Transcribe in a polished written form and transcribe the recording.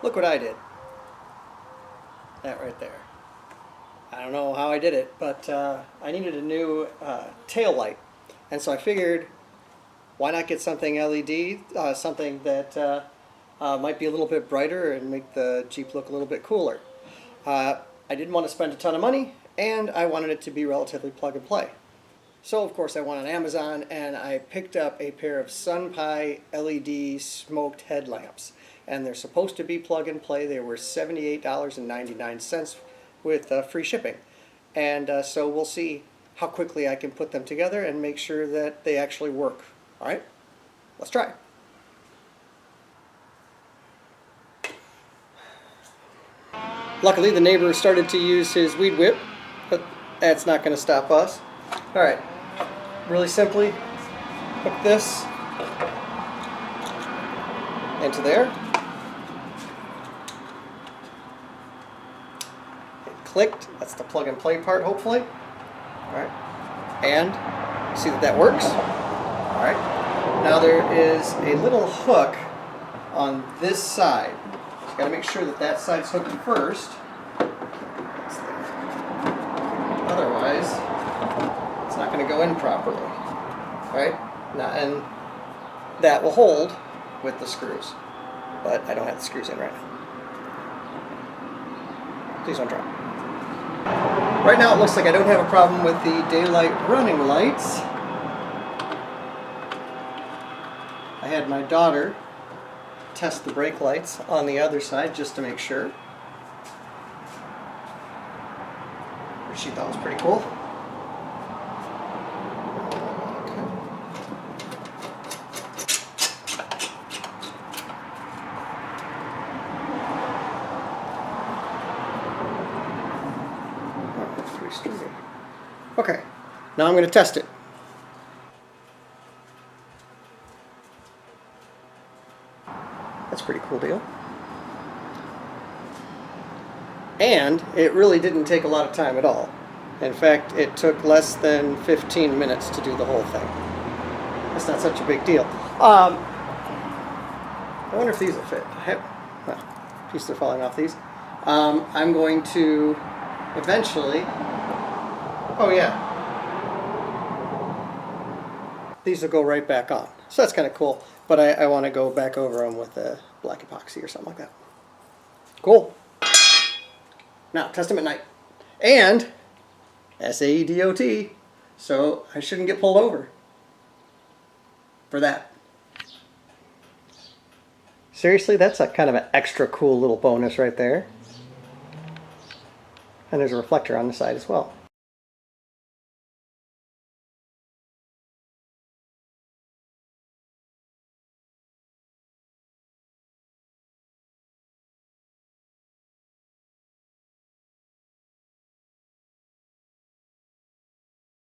Look what I did. That right there. I don't know how I did it, but I needed a new tail light. And so I figured, why not get something LED, something that might be a little bit brighter and make the Jeep look a little bit cooler. I didn't want to spend a ton of money, and I wanted it to be relatively plug and play. So of course I went on Amazon and I picked up a pair of Sunpie LED smoked headlamps. And they're supposed to be plug and play. They were $78.99 with free shipping. And so we'll see how quickly I can put them together and make sure that they actually work. Alright, let's try. Luckily the neighbor started to use his weed whip, but that's not going to stop us. Alright, really simply hook this into there. It clicked. That's the plug and play part, hopefully. Alright, and see that works. Alright, now there is a little hook on this side. Just got to make sure that that side's hooked first. Otherwise, it's not going to go in properly. Right? Now, and that will hold with the screws. But I don't have the screws in right now. Please don't drop. Right now it looks like I don't have a problem with the daylight running lights. I had my daughter test the brake lights on the other side just to make sure. Which she thought was pretty cool. Okay, now I'm going to test it. That's a pretty cool deal. And it really didn't take a lot of time at all. In fact, it took less than 15 minutes to do the whole thing. That's not such a big deal. I wonder if these will fit. Pieces are falling off these. I'm going to eventually... Oh yeah. These will go right back on. So that's kind of cool. But I want to go back over them with a black epoxy or something like that. Cool. Now, test them at night. And SAE-DOT. So I shouldn't get pulled over for that. Seriously, that's a kind of an extra cool little bonus right there. And there's a reflector on the side as well.